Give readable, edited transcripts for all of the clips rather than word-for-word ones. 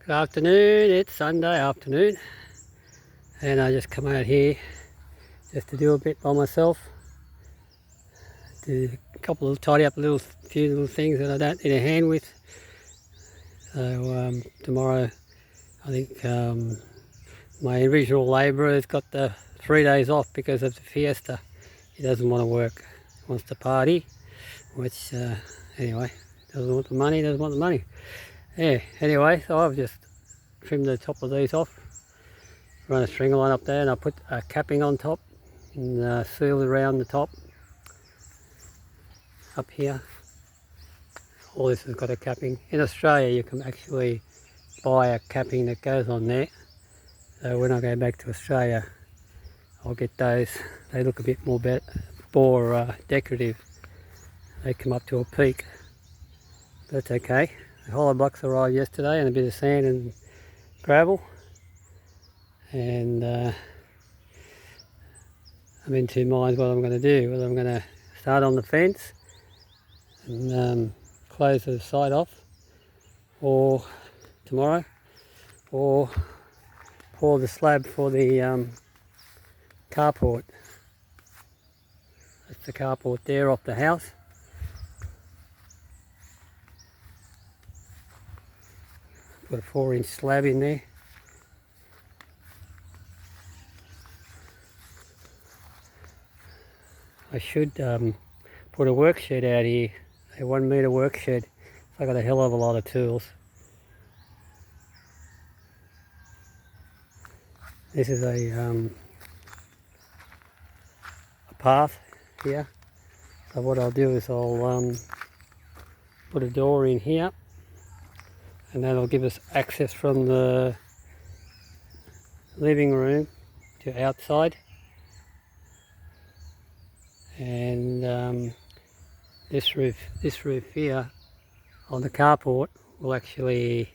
Good afternoon, it's Sunday afternoon and I just come out here just to do a bit by myself. Do a couple of tidy up a few little things that I don't need a hand with. So tomorrow I think my original labourer has got the 3 days off because of the fiesta. He doesn't want to work, he wants to party, which anyway, doesn't want the money. Yeah, anyway, so I've just trimmed the top of these off, run a string line up there, and I put a capping on top and sealed around the top up here. All this has got a capping. In Australia you can actually buy a capping that goes on there, so when I go back to Australia I'll get those. They look a bit more decorative. They come up to a peak, but that's okay. The hollow blocks arrived yesterday and a bit of sand and gravel, and I'm in two minds what I'm going to do. Whether I'm going to start on the fence and close the side off or tomorrow, or pour the slab for the carport. That's the carport there off the house. Put a 4-inch slab in there. I should put a work shed out here, a 1 metre work shed. I got a hell of a lot of tools. This is a path here. So what I'll do is I'll put a door in here, and that'll give us access from the living room to outside. And this roof here on the carport will actually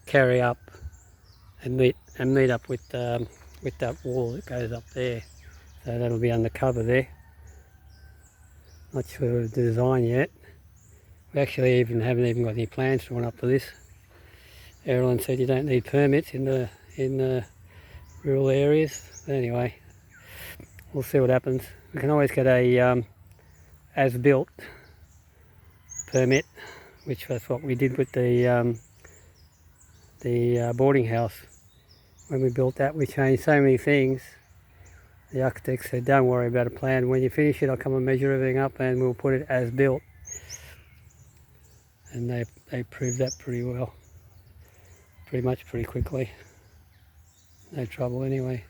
carry up and meet up with that wall that goes up there. So that'll be under cover there. Not sure of the design yet. We actually haven't even got any plans drawn up for this. Erin said you don't need permits in the rural areas. But anyway, we'll see what happens. We can always get a as-built permit, which was what we did with the boarding house. When we built that, we changed so many things. The architect said, don't worry about a plan. When you finish it, I'll come and measure everything up and we'll put it as built. And they proved that pretty well. Pretty quickly. No trouble anyway.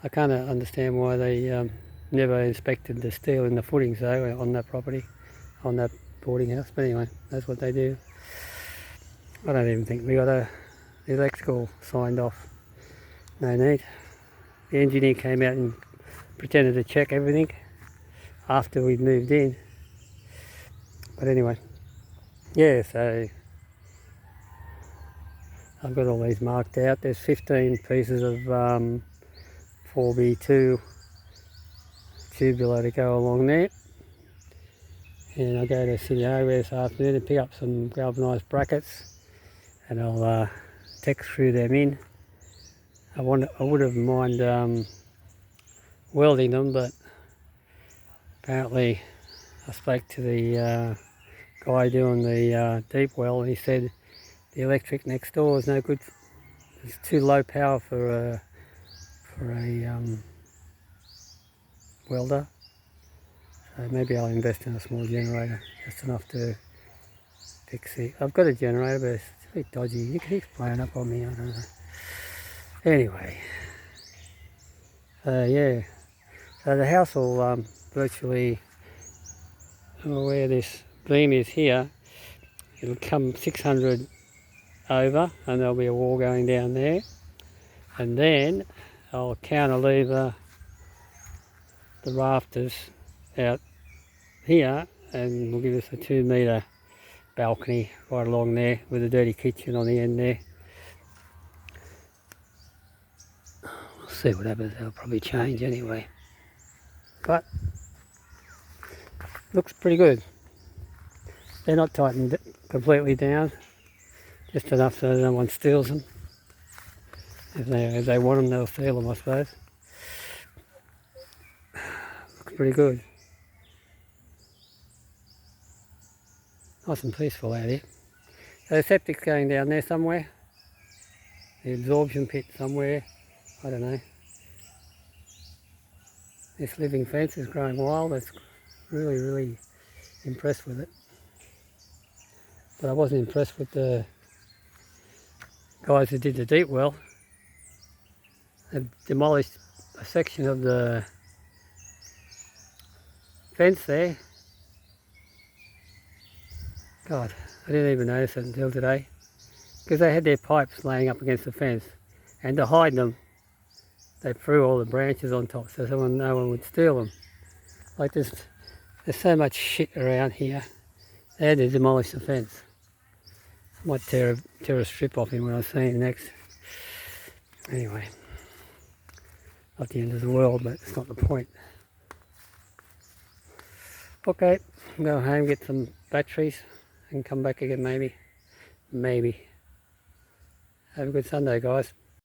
I can't understand why they never inspected the steel in the footings though on that property, on that boarding house. But anyway, that's what they do. I don't even think we got the electrical signed off. No need. The engineer came out and pretended to check everything after we'd moved in. But anyway, yeah, so I've got all these marked out. There's 15 pieces of 4B2 tubular to go along there. And I'll go to City Hardware this afternoon and pick up some galvanised brackets, and I'll text through them in. I wouldn't mind welding them, but apparently I spoke to the guy doing the deep well, and he said the electric next door is no good. It's too low power for a welder. So maybe I'll invest in a small generator, just enough to fix it. I've got a generator, but it's a bit dodgy. It keeps blowing up on me, I don't know. Anyway, yeah, so the house will virtually, where this beam is here, it'll come 600 over, and there'll be a wall going down there, and then I'll cantilever the rafters out here, and will give us a 2 metre balcony right along there with a dirty kitchen on the end there. We'll see what happens. They'll probably change anyway, but looks pretty good. They're not tightened completely down. Just enough so no one steals them. If they want them, they'll steal them, I suppose. Looks pretty good. Nice and peaceful out here. So the septic's going down there somewhere. The absorption pit somewhere. I don't know. This living fence is growing wild. It's really, really impressed with it. But I wasn't impressed with the guys who did the deep well. They've demolished a section of the fence there. God, I didn't even notice it until today. Because they had their pipes laying up against the fence. And to hide them, they threw all the branches on top so no one would steal them. Like there's so much shit around here. They had to demolish the fence. I might tear a strip off him when I see him next. Anyway, not the end of the world, but it's not the point. Okay, I'll go home, get some batteries and come back again maybe. Maybe. Have a good Sunday, guys.